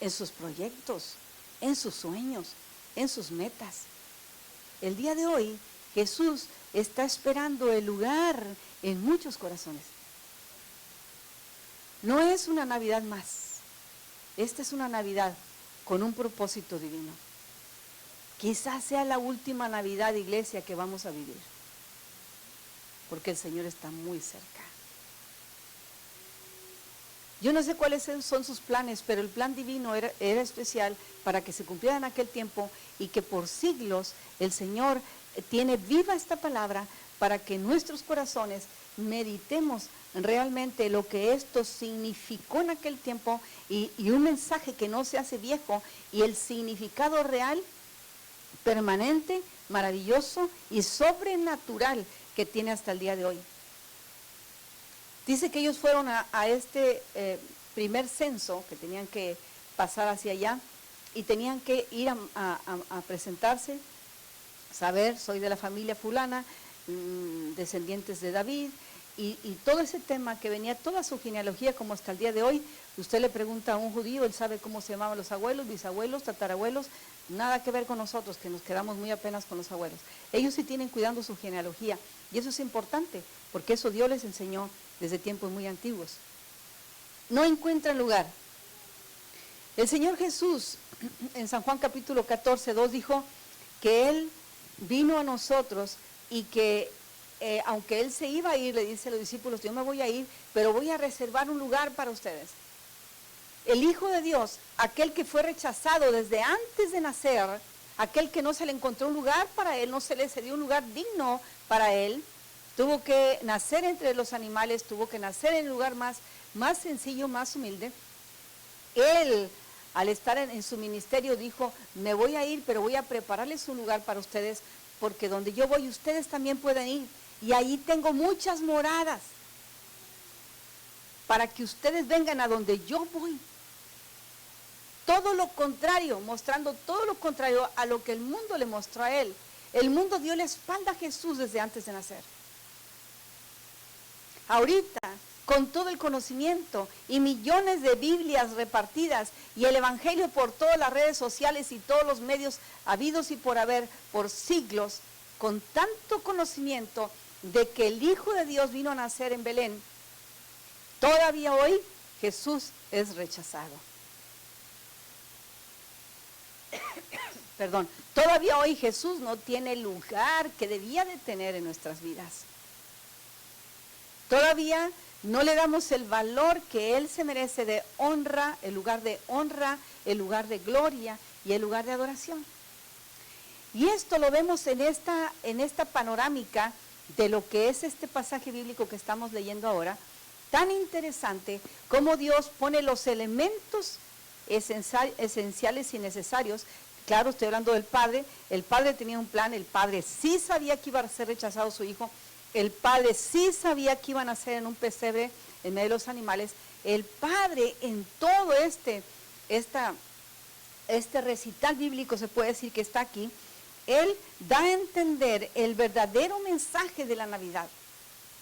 en sus proyectos, en sus sueños, en sus metas. El día de hoy, Jesús está esperando el lugar en muchos corazones. No es una Navidad más. Esta es una Navidad con un propósito divino. Quizás sea la última Navidad, iglesia, que vamos a vivir, porque el Señor está muy cerca. Yo no sé cuáles son sus planes, pero el plan divino era especial para que se cumpliera en aquel tiempo y que por siglos el Señor tiene viva esta palabra para que nuestros corazones meditemos realmente lo que esto significó en aquel tiempo y un mensaje que no se hace viejo y el significado real, permanente, maravilloso y sobrenatural que tiene hasta el día de hoy. Dice que ellos fueron a este primer censo, que tenían que pasar hacia allá y tenían que ir a presentarse, saber, soy de la familia fulana, descendientes de David, y todo ese tema que venía, toda su genealogía como hasta el día de hoy. Usted le pregunta a un judío, él sabe cómo se llamaban los abuelos, bisabuelos, tatarabuelos, nada que ver con nosotros, que nos quedamos muy apenas con los abuelos. Ellos sí tienen cuidando su genealogía, y eso es importante, porque eso Dios les enseñó desde tiempos muy antiguos. No encuentran lugar. El Señor Jesús, en San Juan capítulo 14, 2, dijo que Él vino a nosotros y que aunque Él se iba a ir, le dice a los discípulos, yo me voy a ir, pero voy a reservar un lugar para ustedes. El Hijo de Dios, aquel que fue rechazado desde antes de nacer, aquel que no se le encontró un lugar para Él, no se le cedió un lugar digno para Él, tuvo que nacer entre los animales, tuvo que nacer en el lugar más sencillo, más humilde. Él, al estar en su ministerio, dijo, me voy a ir, pero voy a prepararles un lugar para ustedes, porque donde yo voy, ustedes también pueden ir. Y ahí tengo muchas moradas, para que ustedes vengan a donde yo voy. Todo lo contrario, mostrando todo lo contrario a lo que el mundo le mostró a Él. El mundo dio la espalda a Jesús desde antes de nacer. Ahorita, con todo el conocimiento y millones de Biblias repartidas y el Evangelio por todas las redes sociales y todos los medios habidos y por haber por siglos, con tanto conocimiento de que el Hijo de Dios vino a nacer en Belén, todavía hoy Jesús es rechazado. Perdón, todavía hoy Jesús no tiene el lugar que debía de tener en nuestras vidas. Todavía no le damos el valor que Él se merece de honra, el lugar de honra, el lugar de gloria y el lugar de adoración. Y esto lo vemos en esta panorámica de lo que es este pasaje bíblico que estamos leyendo ahora, tan interesante como Dios pone los elementos esenciales y necesarios. Claro, estoy hablando del Padre. El Padre tenía un plan, el Padre sí sabía que iba a ser rechazado su Hijo, el Padre sí sabía que iban a nacer en un pesebre en medio de los animales. El Padre en todo este recital bíblico, se puede decir que está aquí, Él da a entender el verdadero mensaje de la Navidad,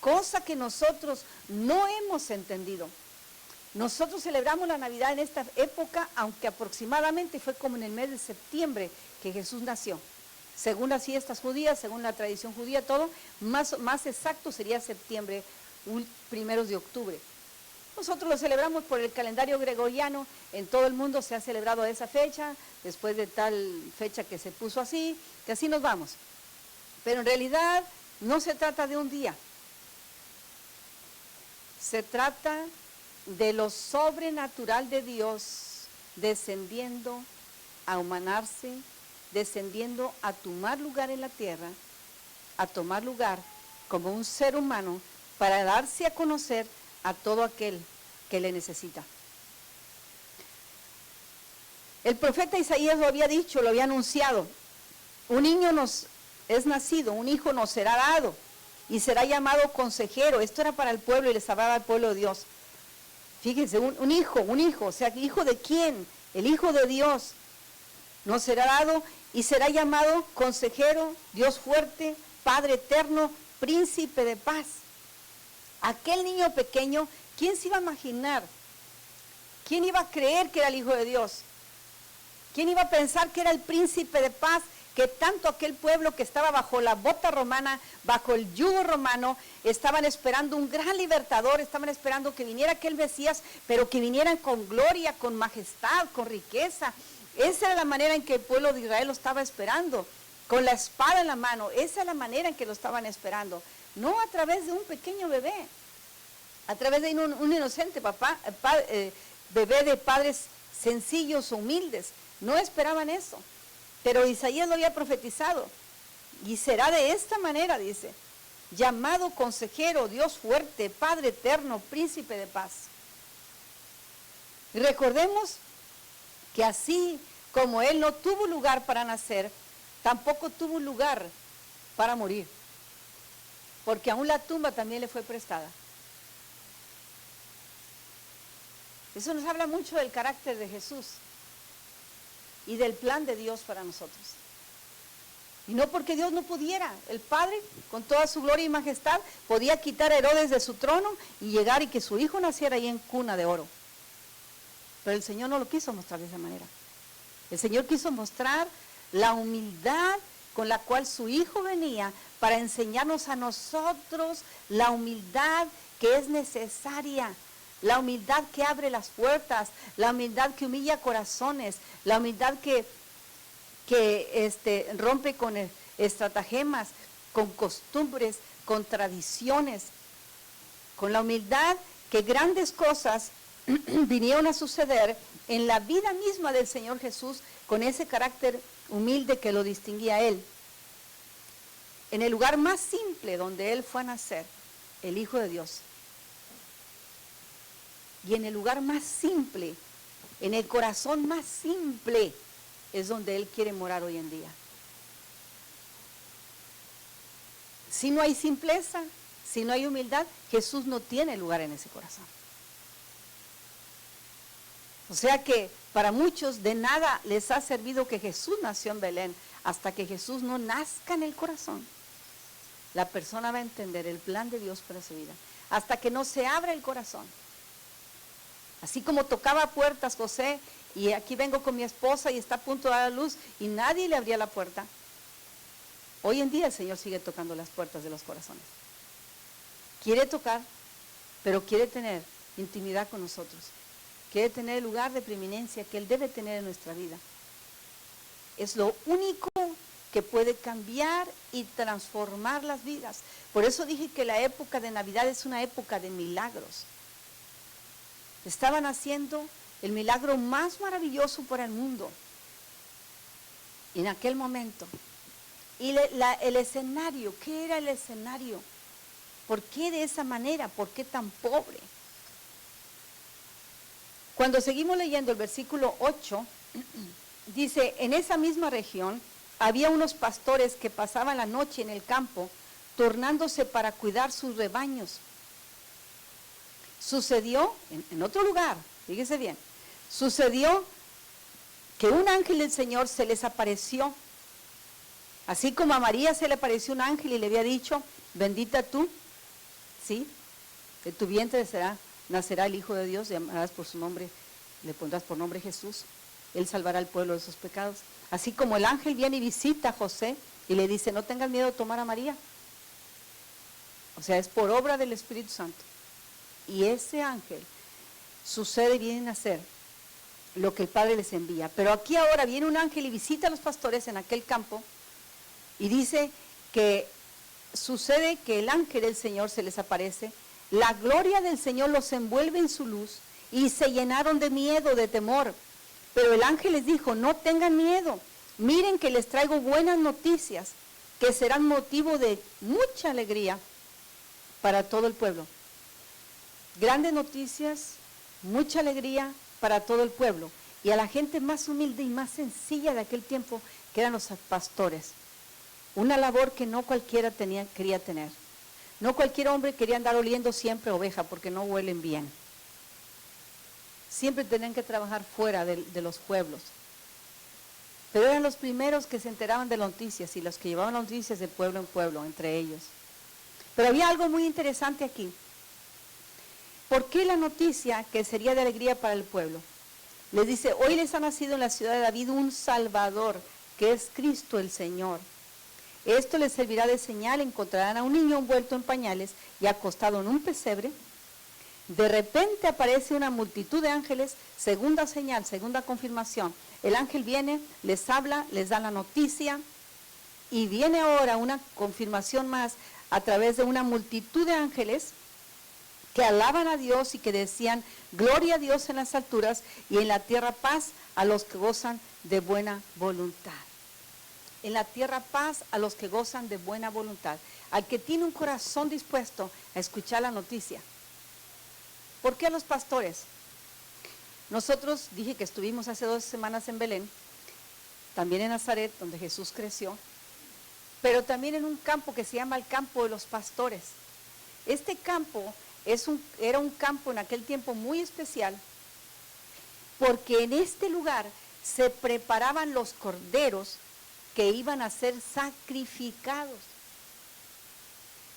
cosa que nosotros no hemos entendido. Nosotros celebramos la Navidad en esta época, aunque aproximadamente fue como en el mes de septiembre que Jesús nació. Según las fiestas judías, según la tradición judía, todo, más exacto sería septiembre, primeros de octubre. Nosotros lo celebramos por el calendario gregoriano, en todo el mundo se ha celebrado esa fecha, después de tal fecha que se puso así, que así nos vamos. Pero en realidad no se trata de un día, se trata de lo sobrenatural de Dios descendiendo a humanarse, descendiendo a tomar lugar en la tierra, a tomar lugar como un ser humano para darse a conocer a todo aquel que le necesita. El profeta Isaías lo había dicho, lo había anunciado. Un niño nos es nacido, un hijo nos será dado y será llamado consejero. Esto era para el pueblo y les hablaba al pueblo de Dios. Fíjense, un hijo, o sea, ¿hijo de quién? El Hijo de Dios nos será dado y será llamado consejero, Dios fuerte, Padre eterno, príncipe de paz. Aquel niño pequeño, ¿quién se iba a imaginar ¿Quién iba a creer que era el Hijo de Dios? ¿Quién iba a pensar que era el príncipe de paz? Que tanto aquel pueblo que estaba bajo la bota romana, bajo el yugo romano, estaban esperando un gran libertador, estaban esperando que viniera aquel Mesías, pero que vinieran con gloria, con majestad, con riqueza. Esa era la manera en que el pueblo de Israel lo estaba esperando, con la espada en la mano. Esa es la manera en que lo estaban esperando. No a través de un pequeño bebé, a través de un inocente bebé de padres sencillos, humildes. No esperaban eso. Pero Isaías lo había profetizado. Y será de esta manera, dice, llamado consejero, Dios fuerte, Padre eterno, príncipe de paz. Y recordemos que así como él no tuvo lugar para nacer, tampoco tuvo lugar para morir. Porque aún la tumba también le fue prestada. Eso nos habla mucho del carácter de Jesús y del plan de Dios para nosotros. Y no porque Dios no pudiera. El Padre, con toda su gloria y majestad, podía quitar a Herodes de su trono y llegar y que su hijo naciera ahí en cuna de oro. Pero el Señor no lo quiso mostrar de esa manera. El Señor quiso mostrar la humildad con la cual su hijo venía para enseñarnos a nosotros la humildad que es necesaria. La humildad que abre las puertas, la humildad que humilla corazones, la humildad que rompe con estratagemas, con costumbres, con tradiciones, con la humildad que grandes cosas vinieron a suceder en la vida misma del Señor Jesús, con ese carácter humilde que lo distinguía a Él. En el lugar más simple donde Él fue a nacer, el Hijo de Dios. Y en el lugar más simple, en el corazón más simple, es donde Él quiere morar hoy en día. Si no hay simpleza, si no hay humildad, Jesús no tiene lugar en ese corazón. O sea que para muchos de nada les ha servido que Jesús nació en Belén, hasta que Jesús no nazca en el corazón. La persona va a entender el plan de Dios para su vida, hasta que no se abra el corazón. Así como tocaba puertas José, y aquí vengo con mi esposa y está a punto de dar a luz y nadie le abría la puerta. Hoy en día el Señor sigue tocando las puertas de los corazones. Quiere tocar, pero quiere tener intimidad con nosotros. Quiere tener el lugar de preeminencia que Él debe tener en nuestra vida. Es lo único que puede cambiar y transformar las vidas. Por eso dije que la época de Navidad es una época de milagros. Estaban haciendo el milagro más maravilloso para el mundo en aquel momento. Y el escenario, ¿qué era el escenario? ¿Por qué de esa manera? ¿Por qué tan pobre? Cuando seguimos leyendo el versículo 8, dice, en esa misma región había unos pastores que pasaban la noche en el campo, turnándose para cuidar sus rebaños. Sucedió, en otro lugar, fíjese bien, sucedió que un ángel del Señor se les apareció, así como a María se le apareció un ángel y le había dicho, bendita tú, ¿sí? De tu vientre nacerá el Hijo de Dios, llamarás por su nombre, le pondrás por nombre Jesús, Él salvará al pueblo de sus pecados. Así como el ángel viene y visita a José y le dice, no tengas miedo de tomar a María. O sea, es por obra del Espíritu Santo. Y ese ángel sucede y viene a hacer lo que el Padre les envía. Pero aquí ahora viene un ángel y visita a los pastores en aquel campo y dice que sucede que el ángel del Señor se les aparece, la gloria del Señor los envuelve en su luz y se llenaron de miedo, de temor. Pero el ángel les dijo, no tengan miedo, miren que les traigo buenas noticias que serán motivo de mucha alegría para todo el pueblo. Grandes noticias, mucha alegría para todo el pueblo. Y a la gente más humilde y más sencilla de aquel tiempo, que eran los pastores. Una labor que no cualquiera quería tener. No cualquier hombre quería andar oliendo siempre oveja, porque no huelen bien. Siempre tenían que trabajar fuera de los pueblos. Pero eran los primeros que se enteraban de las noticias y los que llevaban las noticias de pueblo en pueblo, entre ellos. Pero había algo muy interesante aquí. ¿Por qué la noticia que sería de alegría para el pueblo? Les dice, hoy les ha nacido en la ciudad de David un Salvador, que es Cristo el Señor. Esto les servirá de señal, encontrarán a un niño envuelto en pañales y acostado en un pesebre. De repente aparece una multitud de ángeles, segunda señal, segunda confirmación. El ángel viene, les habla, les da la noticia y viene ahora una confirmación más a través de una multitud de ángeles que alaban a Dios y que decían, gloria a Dios en las alturas y en la tierra paz a los que gozan de buena voluntad. En la tierra paz a los que gozan de buena voluntad, al que tiene un corazón dispuesto a escuchar la noticia. ¿Por qué a los pastores? Nosotros, dije que estuvimos hace 2 semanas en Belén, también en Nazaret, donde Jesús creció, pero también en un campo que se llama el campo de los pastores. Este campo era un campo en aquel tiempo muy especial, porque en este lugar se preparaban los corderos que iban a ser sacrificados.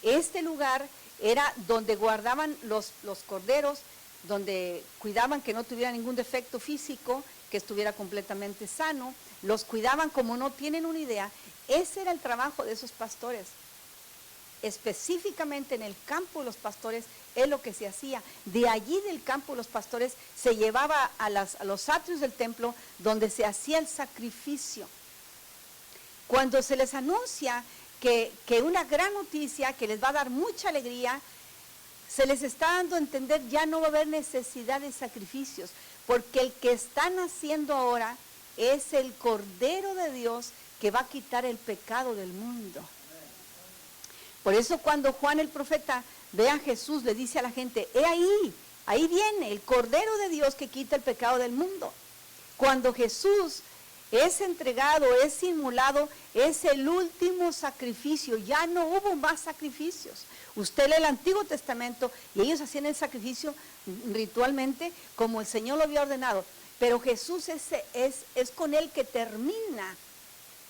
Este lugar era donde guardaban los corderos, donde cuidaban que no tuviera ningún defecto físico, que estuviera completamente sano, los cuidaban como no tienen una idea. Ese era el trabajo de esos pastores. Específicamente en el campo de los pastores es lo que se hacía. De allí del campo de los pastores se llevaba a los atrios del templo donde se hacía el sacrificio. Cuando se les anuncia que una gran noticia que les va a dar mucha alegría, se les está dando a entender ya no va a haber necesidad de sacrificios, porque el que están haciendo ahora es el Cordero de Dios que va a quitar el pecado del mundo. Por eso cuando Juan el profeta ve a Jesús, le dice a la gente, ahí viene el Cordero de Dios que quita el pecado del mundo. Cuando Jesús es entregado, es inmolado, es el último sacrificio, ya no hubo más sacrificios. Usted lee el Antiguo Testamento y ellos hacían el sacrificio ritualmente como el Señor lo había ordenado, pero Jesús es con él que termina.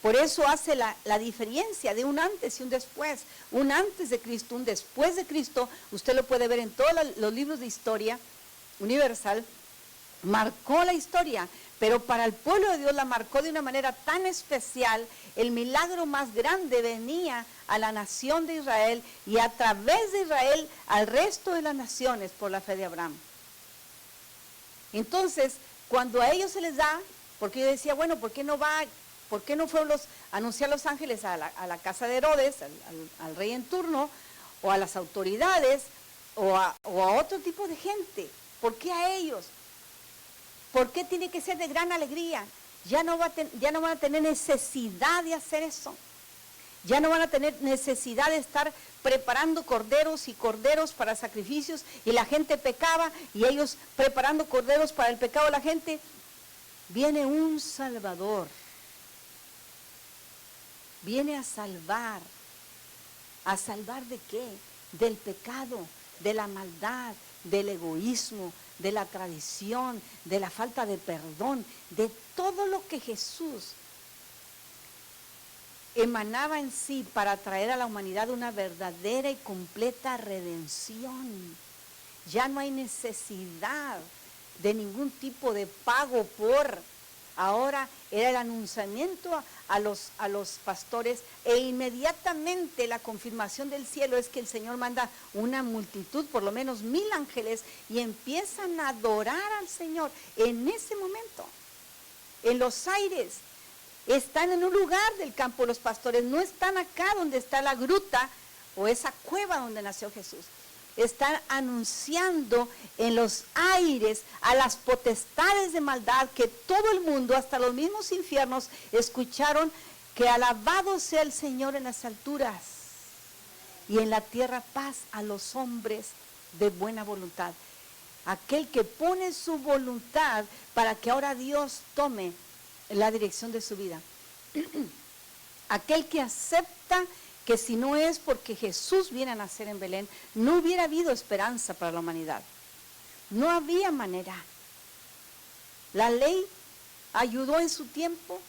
Por eso hace la diferencia de un antes y un después, un antes de Cristo, un después de Cristo. Usted lo puede ver en todos los libros de historia universal. Marcó la historia, pero para el pueblo de Dios la marcó de una manera tan especial. El milagro más grande venía a la nación de Israel y a través de Israel al resto de las naciones por la fe de Abraham. Entonces, cuando a ellos se les da, porque yo decía, bueno, ¿por qué no fueron a anunciar los ángeles a la casa de Herodes, al rey en turno, o a las autoridades, o a otro tipo de gente? ¿Por qué a ellos? ¿Por qué tiene que ser de gran alegría? Ya no van a tener necesidad de hacer eso. Ya no van a tener necesidad de estar preparando corderos y corderos para sacrificios y la gente pecaba y ellos preparando corderos para el pecado de la gente. Viene un Salvador. Viene a salvar. ¿A salvar de qué? Del pecado, de la maldad, del egoísmo, de la tradición, de la falta de perdón, de todo lo que Jesús emanaba en sí para traer a la humanidad una verdadera y completa redención. Ya no hay necesidad de ningún tipo de pago por. Ahora era el anunciamiento a los pastores e inmediatamente la confirmación del cielo es que el Señor manda una multitud, por lo menos 1000 ángeles, y empiezan a adorar al Señor en ese momento. En los aires, están en un lugar del campo de los pastores, no están acá donde está la gruta o esa cueva donde nació Jesús. Están anunciando en los aires a las potestades de maldad que todo el mundo, hasta los mismos infiernos, escucharon que alabado sea el Señor en las alturas y en la tierra paz a los hombres de buena voluntad. Aquel que pone su voluntad para que ahora Dios tome la dirección de su vida. Aquel que acepta que si no es porque Jesús viene a nacer en Belén, no hubiera habido esperanza para la humanidad. No había manera. La ley ayudó en su tiempo,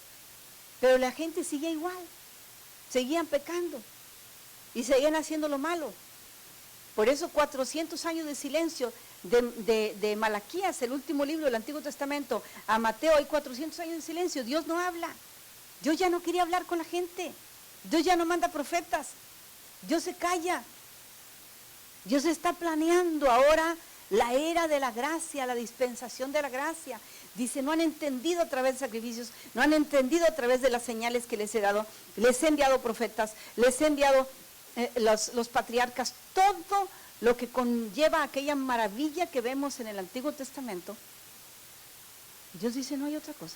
pero la gente seguía igual. Seguían pecando y seguían haciendo lo malo. Por eso 400 años de silencio. de Malaquías, el último libro del Antiguo Testamento, a Mateo, hay 400 años de silencio. Dios no habla. Dios ya no quería hablar con la gente. Dios ya no manda profetas. Dios se calla. Dios está planeando ahora la era de la gracia, la dispensación de la gracia. Dice, no han entendido a través de sacrificios, no han entendido a través de las señales que les he dado. Les he enviado profetas, les he enviado los patriarcas, todo lo que conlleva aquella maravilla que vemos en el Antiguo Testamento. Dios dice, no hay otra cosa.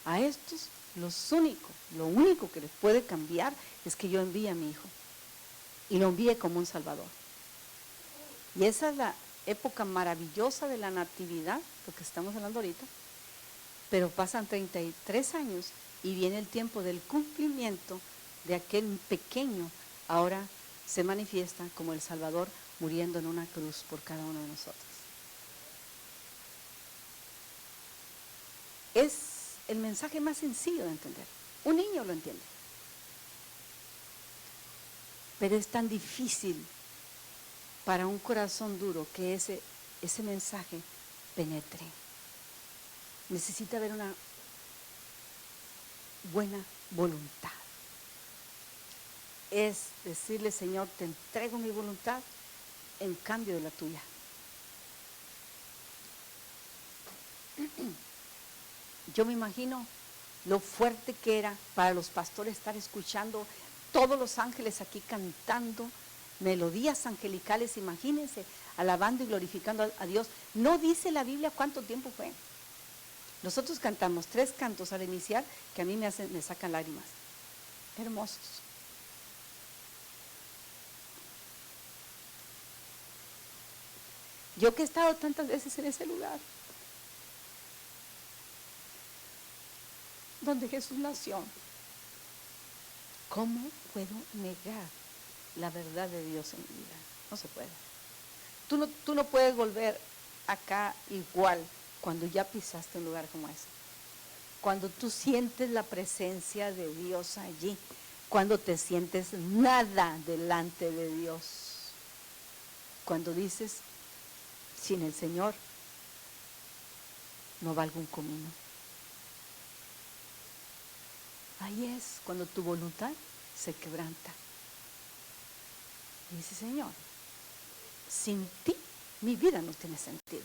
A estos lo único que les puede cambiar es que yo envíe a mi Hijo y lo envíe como un Salvador. Y esa es la época maravillosa de la natividad, lo que estamos hablando ahorita, pero pasan 33 años y viene el tiempo del cumplimiento de aquel pequeño, ahora se manifiesta como el Salvador muriendo en una cruz por cada uno de nosotros. Es el mensaje más sencillo de entender. Un niño lo entiende. Pero es tan difícil para un corazón duro que ese mensaje penetre. Necesita haber una buena voluntad. Es decirle, Señor, te entrego mi voluntad en cambio de la tuya. Yo me imagino lo fuerte que era para los pastores estar escuchando todos los ángeles aquí cantando melodías angelicales, imagínense, alabando y glorificando a Dios. No dice la Biblia cuánto tiempo fue. Nosotros cantamos 3 cantos al iniciar que a mí me sacan lágrimas. Hermosos. Yo que he estado tantas veces en ese lugar, donde Jesús nació, ¿cómo puedo negar la verdad de Dios en mi vida? No se puede. Tú no puedes volver acá igual cuando ya pisaste un lugar como ese. Cuando tú sientes la presencia de Dios allí, cuando te sientes nada delante de Dios, cuando dices, sin el Señor no valgo un comino. Ahí es cuando tu voluntad se quebranta. Y dice, Señor, sin ti mi vida no tiene sentido.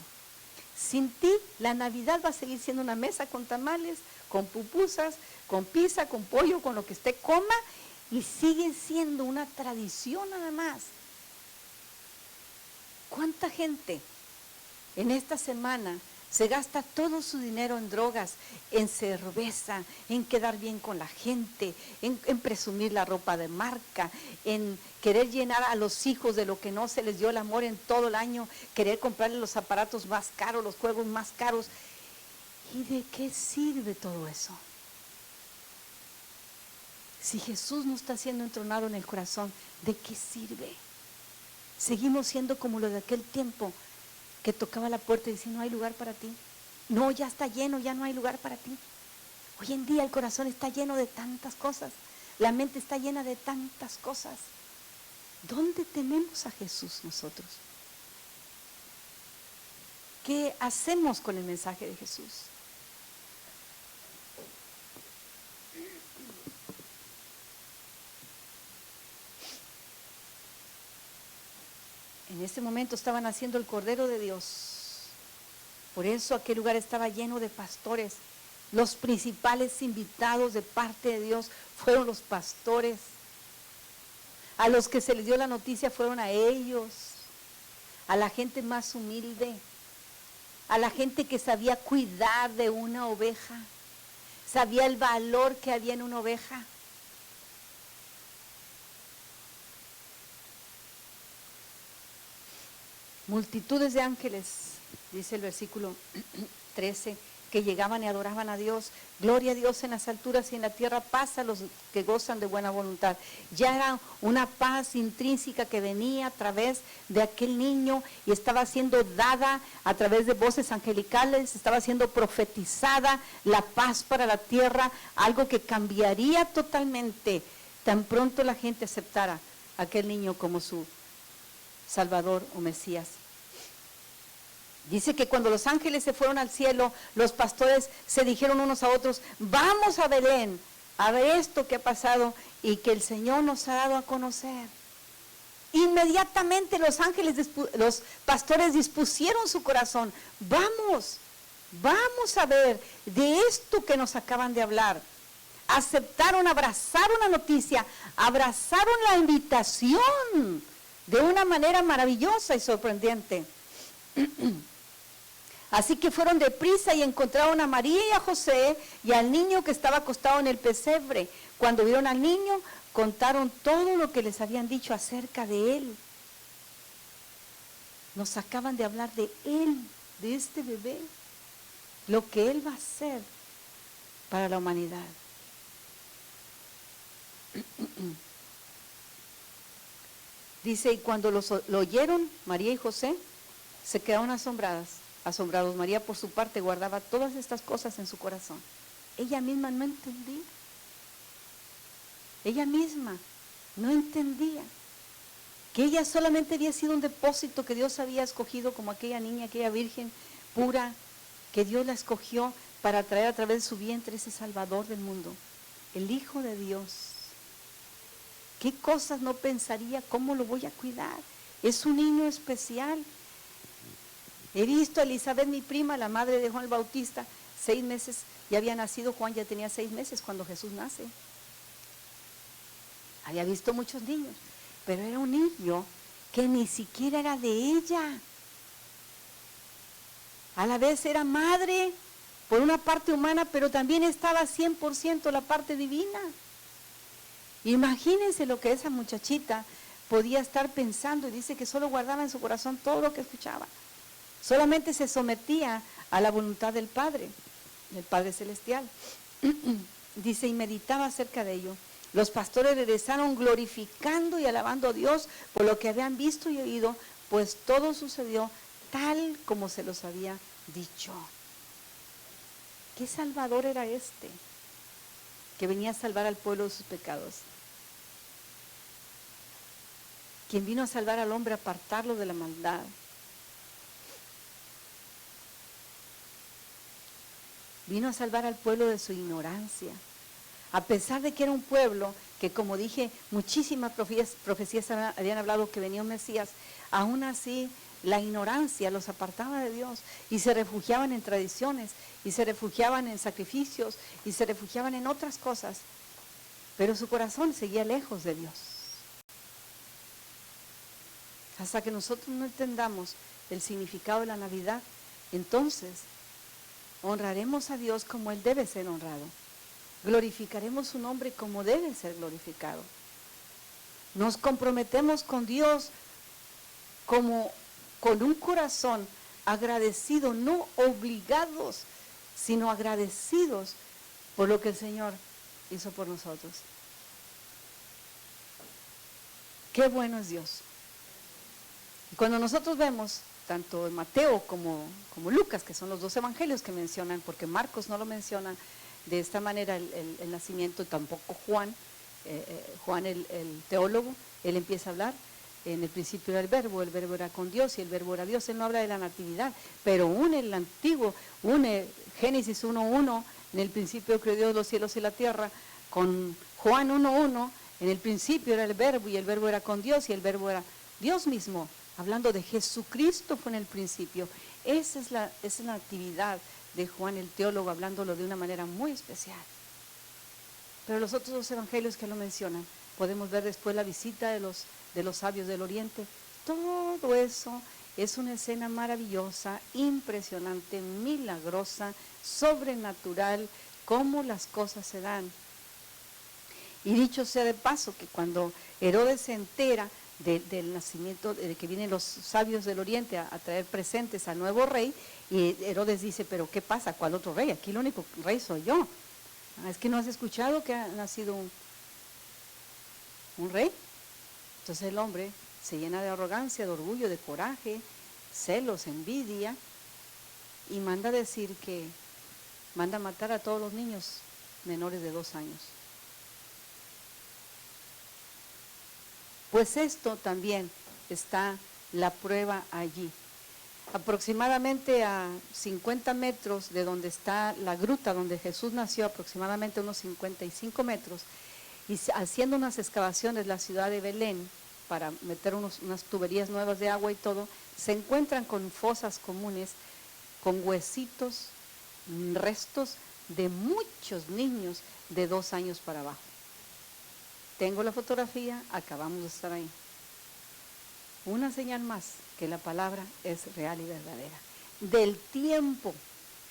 Sin ti la Navidad va a seguir siendo una mesa con tamales, con pupusas, con pizza, con pollo, con lo que usted coma, y sigue siendo una tradición nada más. ¿Cuánta gente en esta semana se gasta todo su dinero en drogas, en cerveza, en quedar bien con la gente, en presumir la ropa de marca, en querer llenar a los hijos de lo que no se les dio el amor en todo el año, querer comprarles los aparatos más caros, los juegos más caros? ¿Y de qué sirve todo eso? Si Jesús no está siendo entronado en el corazón, ¿de qué sirve? Seguimos siendo como los de aquel tiempo, que tocaba la puerta y decía, no hay lugar para ti. No, ya está lleno, ya no hay lugar para ti. Hoy en día el corazón está lleno de tantas cosas. La mente está llena de tantas cosas. ¿Dónde tenemos a Jesús nosotros? ¿Qué hacemos con el mensaje de Jesús? En ese momento estaban haciendo el Cordero de Dios. Por eso aquel lugar estaba lleno de pastores. Los principales invitados de parte de Dios fueron los pastores. A los que se les dio la noticia fueron a ellos, a la gente más humilde, a la gente que sabía cuidar de una oveja, sabía el valor que había en una oveja. Multitudes de ángeles, dice el versículo 13, que llegaban y adoraban a Dios. Gloria a Dios en las alturas y en la tierra, paz a los que gozan de buena voluntad. Ya era una paz intrínseca que venía a través de aquel niño y estaba siendo dada a través de voces angelicales, estaba siendo profetizada la paz para la tierra, algo que cambiaría totalmente tan pronto la gente aceptara a aquel niño como su Salvador o Mesías. Dice que cuando los ángeles se fueron al cielo, los pastores se dijeron unos a otros, vamos a Belén, a ver esto que ha pasado y que el Señor nos ha dado a conocer. Inmediatamente los ángeles, los pastores dispusieron su corazón, vamos a ver de esto que nos acaban de hablar. Aceptaron, abrazaron la noticia, abrazaron la invitación de una manera maravillosa y sorprendente. Así que fueron deprisa y encontraron a María y a José y al niño que estaba acostado en el pesebre. Cuando vieron al niño, contaron todo lo que les habían dicho acerca de él. Nos acaban de hablar de él, de este bebé, lo que él va a hacer para la humanidad. Dice, y cuando lo oyeron, María y José se quedaron asombrados. María, por su parte, guardaba todas estas cosas en su corazón. Ella misma no entendía. Ella misma no entendía que ella solamente había sido un depósito que Dios había escogido como aquella niña, aquella virgen pura, que Dios la escogió para traer a través de su vientre ese Salvador del mundo, el Hijo de Dios. ¿Qué cosas no pensaría? ¿Cómo lo voy a cuidar? Es un niño especial. He visto a Elizabeth, mi prima, la madre de Juan el Bautista, 6 meses, ya había nacido, Juan ya tenía 6 meses cuando Jesús nace. Había visto muchos niños, pero era un niño que ni siquiera era de ella. A la vez era madre por una parte humana, pero también estaba 100% la parte divina. Imagínense lo que esa muchachita podía estar pensando, y dice que solo guardaba en su corazón todo lo que escuchaba. Solamente se sometía a la voluntad del Padre Celestial. Dice, y meditaba acerca de ello. Los pastores regresaron glorificando y alabando a Dios por lo que habían visto y oído, pues todo sucedió tal como se los había dicho. ¿Qué Salvador era este? Que venía a salvar al pueblo de sus pecados. Quien vino a salvar al hombre, a apartarlo de la maldad. Vino a salvar al pueblo de su ignorancia. A pesar de que era un pueblo que, como dije, muchísimas profecías habían hablado que venía un Mesías, aún así la ignorancia los apartaba de Dios y se refugiaban en tradiciones y se refugiaban en sacrificios y se refugiaban en otras cosas, pero su corazón seguía lejos de Dios. Hasta que nosotros no entendamos el significado de la Navidad, entonces honraremos a Dios como Él debe ser honrado. Glorificaremos su nombre como debe ser glorificado. Nos comprometemos con Dios como con un corazón agradecido, no obligados, sino agradecidos por lo que el Señor hizo por nosotros. Qué bueno es Dios. Y cuando nosotros vemos tanto en Mateo como Lucas, que son los 2 evangelios que mencionan, porque Marcos no lo menciona de esta manera el nacimiento, tampoco Juan, Juan el teólogo, él empieza a hablar, en el principio era el verbo era con Dios y el verbo era Dios. Él no habla de la natividad, pero une el antiguo, une Génesis 1:1, en el principio creó Dios los cielos y la tierra, con Juan 1:1, en el principio era el verbo y el verbo era con Dios y el verbo era Dios mismo, hablando de Jesucristo fue en el principio. Esa es la actividad de Juan el teólogo, hablándolo de una manera muy especial. Pero los otros 2 evangelios que lo mencionan, podemos ver después la visita de los sabios del oriente. Todo eso es una escena maravillosa, impresionante, milagrosa, sobrenatural, cómo las cosas se dan. Y dicho sea de paso, que cuando Herodes se entera del nacimiento, de que vienen los sabios del oriente a traer presentes al nuevo rey, y Herodes dice, pero ¿qué pasa? ¿Cuál otro rey? Aquí el único rey soy yo. ¿Es que no has escuchado que ha nacido un rey? Entonces el hombre se llena de arrogancia, de orgullo, de coraje, celos, envidia, y manda matar a todos los niños menores de 2 años. Pues esto también está la prueba allí. Aproximadamente a 50 metros de donde está la gruta donde Jesús nació, aproximadamente unos 55 metros, y haciendo unas excavaciones la ciudad de Belén para meter unas tuberías nuevas de agua y todo, se encuentran con fosas comunes, con huesitos, restos de muchos niños de 2 años para abajo. Tengo la fotografía, acabamos de estar ahí. Una señal más que la palabra es real y verdadera. Del tiempo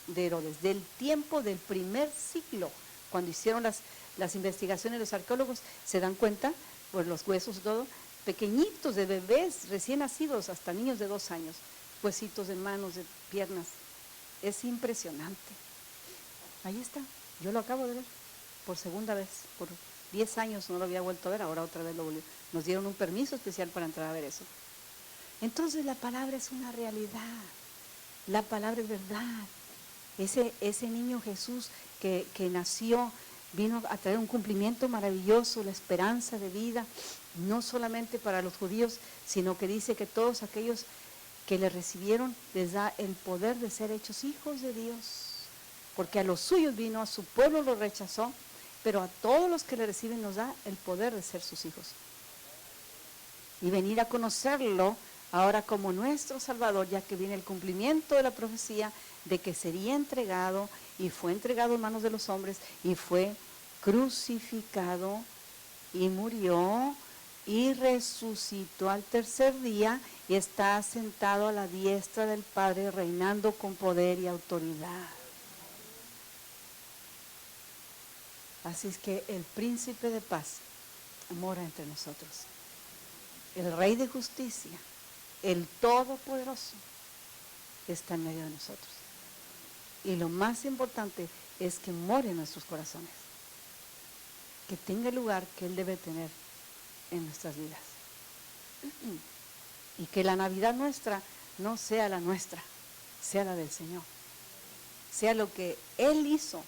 de Herodes, del tiempo del primer siglo, cuando hicieron las investigaciones los arqueólogos, se dan cuenta, por los huesos y todo, pequeñitos de bebés recién nacidos, hasta niños de 2 años, huesitos de manos, de piernas. Es impresionante. Ahí está, yo lo acabo de ver por segunda vez, por 10 años no lo había vuelto a ver, ahora otra vez lo volvió. Nos dieron un permiso especial para entrar a ver eso. Entonces la palabra es una realidad, la palabra es verdad. Ese niño Jesús que nació, vino a traer un cumplimiento maravilloso, la esperanza de vida, no solamente para los judíos, sino que dice que todos aquellos que le recibieron les da el poder de ser hechos hijos de Dios. Porque a los suyos vino, a su pueblo lo rechazó, pero a todos los que le reciben nos da el poder de ser sus hijos. Y venir a conocerlo ahora como nuestro Salvador, ya que viene el cumplimiento de la profecía de que sería entregado, y fue entregado en manos de los hombres, y fue crucificado, y murió, y resucitó al tercer día, y está sentado a la diestra del Padre, reinando con poder y autoridad. Así es que el príncipe de paz mora entre nosotros. El rey de justicia, el todopoderoso, está en medio de nosotros. Y lo más importante es que more en nuestros corazones, que tenga el lugar que Él debe tener en nuestras vidas. Y que la Navidad nuestra no sea la nuestra, sea la del Señor. Sea lo que Él hizo,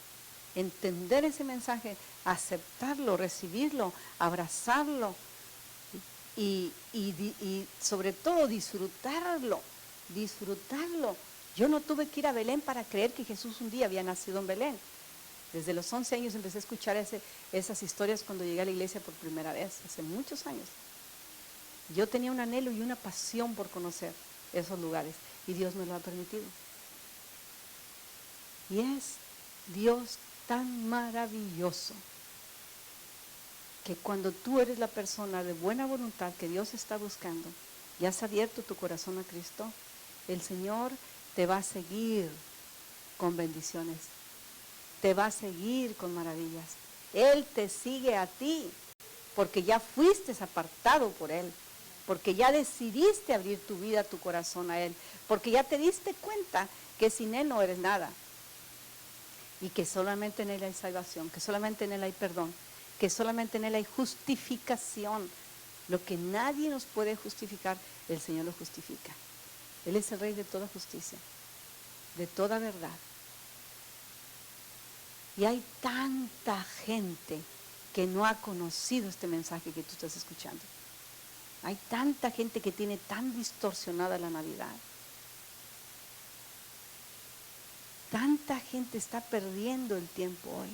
entender ese mensaje, aceptarlo, recibirlo, abrazarlo y sobre todo disfrutarlo. Yo no tuve que ir a Belén para creer que Jesús un día había nacido en Belén. Desde los 11 años empecé a escuchar esas historias cuando llegué a la iglesia por primera vez, hace muchos años. Yo tenía un anhelo y una pasión por conocer esos lugares y Dios me lo ha permitido. Y es Dios tan maravilloso que cuando tú eres la persona de buena voluntad que Dios está buscando y has abierto tu corazón a Cristo, el Señor te va a seguir con bendiciones, te va a seguir con maravillas. Él te sigue a ti porque ya fuiste apartado por Él, porque ya decidiste abrir tu vida, tu corazón a Él, porque ya te diste cuenta que sin Él no eres nada y que solamente en Él hay salvación, que solamente en Él hay perdón, que solamente en Él hay justificación. Lo que nadie nos puede justificar, el Señor lo justifica. Él es el Rey de toda justicia, de toda verdad. Y hay tanta gente que no ha conocido este mensaje que tú estás escuchando. Hay tanta gente que tiene tan distorsionada la Navidad. Tanta gente está perdiendo el tiempo hoy.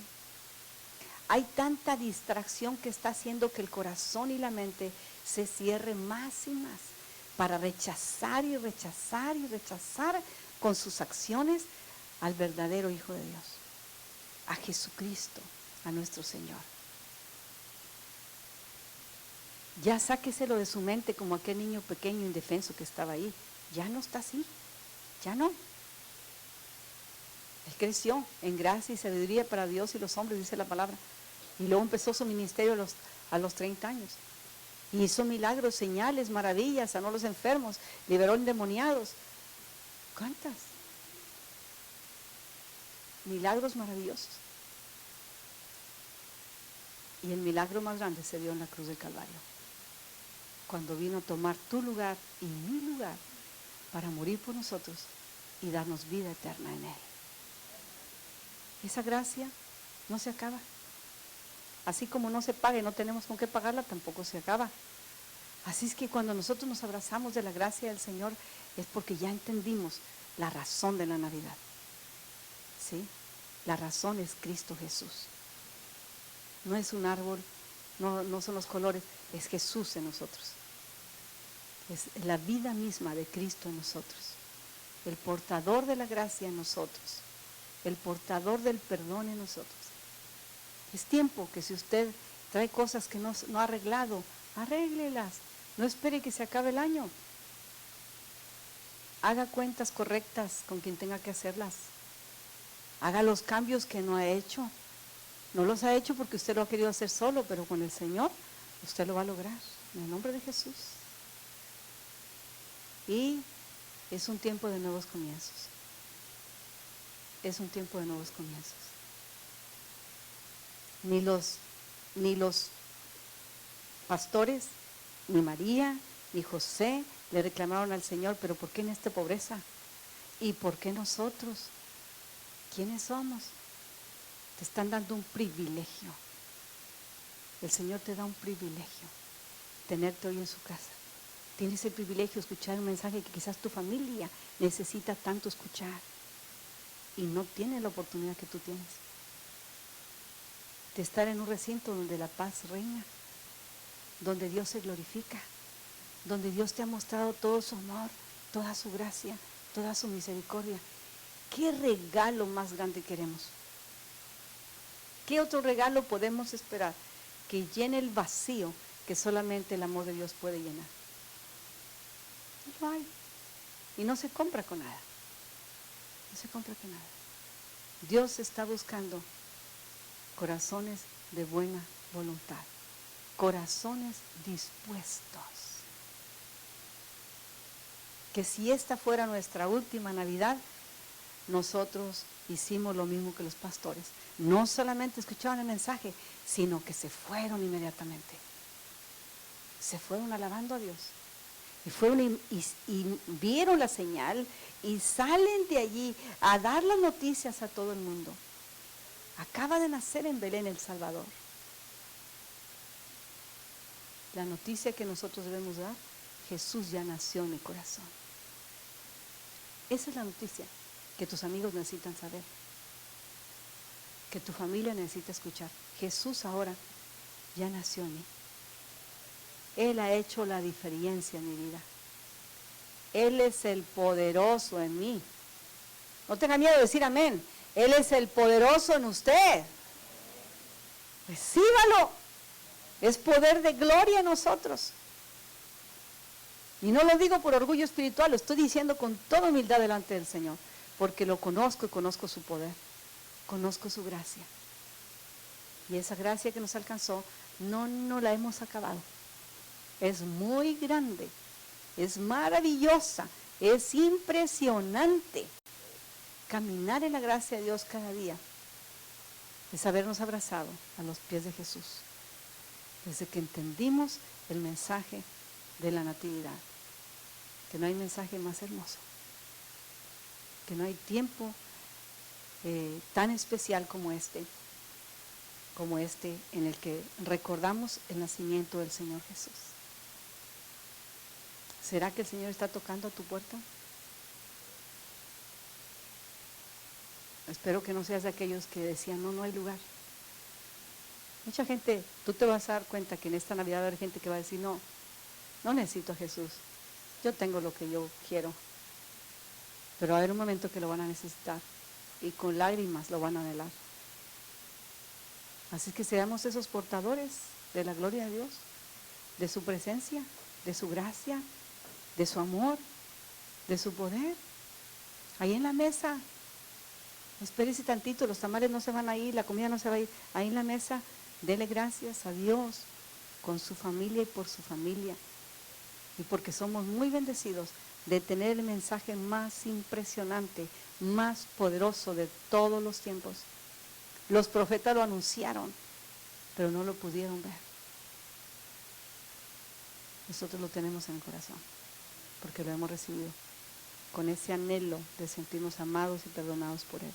Hay tanta distracción que está haciendo que el corazón y la mente se cierre más y más para rechazar y rechazar y rechazar con sus acciones al verdadero Hijo de Dios, a Jesucristo, a nuestro Señor. Ya sáqueselo de su mente como aquel niño pequeño indefenso que estaba ahí. Ya no está así, ya no. Él creció en gracia y sabiduría para Dios y los hombres, dice la palabra. Y luego empezó su ministerio a los 30 años. Y hizo milagros, señales, maravillas, sanó a los enfermos, liberó endemoniados. ¿Cuántas? Milagros maravillosos. Y el milagro más grande se dio en la cruz del Calvario, cuando vino a tomar tu lugar y mi lugar para morir por nosotros y darnos vida eterna en Él. Esa gracia no se acaba. Así como no se paga y no tenemos con qué pagarla, tampoco se acaba. Así es que cuando nosotros nos abrazamos de la gracia del Señor es porque ya entendimos la razón de la Navidad. ¿Sí? La razón es Cristo Jesús. No es un árbol, no son los colores, es Jesús en nosotros. Es la vida misma de Cristo en nosotros. El portador de la gracia en nosotros. El portador del perdón en nosotros. Es tiempo que si usted trae cosas que no ha arreglado, arréglelas. No espere que se acabe el año. Haga cuentas correctas con quien tenga que hacerlas. Haga los cambios que no ha hecho. No los ha hecho porque usted lo ha querido hacer solo, pero con el Señor usted lo va a lograr. En el nombre de Jesús. Y es un tiempo de nuevos comienzos. Es un tiempo de nuevos comienzos. Ni los pastores, ni María, ni José le reclamaron al Señor, pero ¿por qué en esta pobreza? ¿Y por qué nosotros? ¿Quiénes somos? Te están dando un privilegio. El Señor te da un privilegio, tenerte hoy en su casa. Tienes el privilegio de escuchar un mensaje que quizás tu familia necesita tanto escuchar y no tiene la oportunidad que tú tienes. De estar en un recinto donde la paz reina, donde Dios se glorifica, donde Dios te ha mostrado todo su amor, toda su gracia, toda su misericordia. ¿Qué regalo más grande queremos? ¿Qué otro regalo podemos esperar que llene el vacío que solamente el amor de Dios puede llenar? No hay. Y no se compra con nada. No se compra con nada. Dios está buscando corazones de buena voluntad. Corazones dispuestos. Que si esta fuera nuestra última Navidad, nosotros hicimos lo mismo que los pastores. No solamente escuchaban el mensaje, sino que se fueron inmediatamente. Se fueron alabando a Dios. Y vieron la señal y salen de allí a dar las noticias a todo el mundo. Acaba de nacer en Belén el Salvador. La noticia que nosotros debemos dar, Jesús ya nació en mi corazón. Esa es la noticia que tus amigos necesitan saber, que tu familia necesita escuchar. Jesús ahora ya nació en mí. Él ha hecho la diferencia en mi vida. Él es el poderoso en mí. No tenga miedo de decir amén. Él es el poderoso en usted. Recíbalo. Es poder de gloria en nosotros. Y no lo digo por orgullo espiritual, lo estoy diciendo con toda humildad delante del Señor, porque lo conozco y conozco su poder, conozco su gracia. Y esa gracia que nos alcanzó, no la hemos acabado. Es muy grande, es maravillosa, es impresionante. Caminar en la gracia de Dios cada día es habernos abrazado a los pies de Jesús, desde que entendimos el mensaje de la natividad, que no hay mensaje más hermoso, que no hay tiempo tan especial como este en el que recordamos el nacimiento del Señor Jesús. ¿Será que el Señor está tocando a tu puerta? Espero que no seas de aquellos que decían, no hay lugar. Mucha gente, tú te vas a dar cuenta que en esta Navidad va a haber gente que va a decir, no necesito a Jesús, yo tengo lo que yo quiero. Pero va a haber un momento que lo van a necesitar y con lágrimas lo van a anhelar. Así que seamos esos portadores de la gloria de Dios, de su presencia, de su gracia, de su amor, de su poder. Ahí en la mesa, espérese tantito, los tamales no se van a ir, la comida no se va a ir. Ahí en la mesa, dele gracias a Dios con su familia y por su familia. Y porque somos muy bendecidos de tener el mensaje más impresionante, más poderoso de todos los tiempos. Los profetas lo anunciaron, pero no lo pudieron ver. Nosotros lo tenemos en el corazón, porque lo hemos recibido, con ese anhelo de sentirnos amados y perdonados por Él.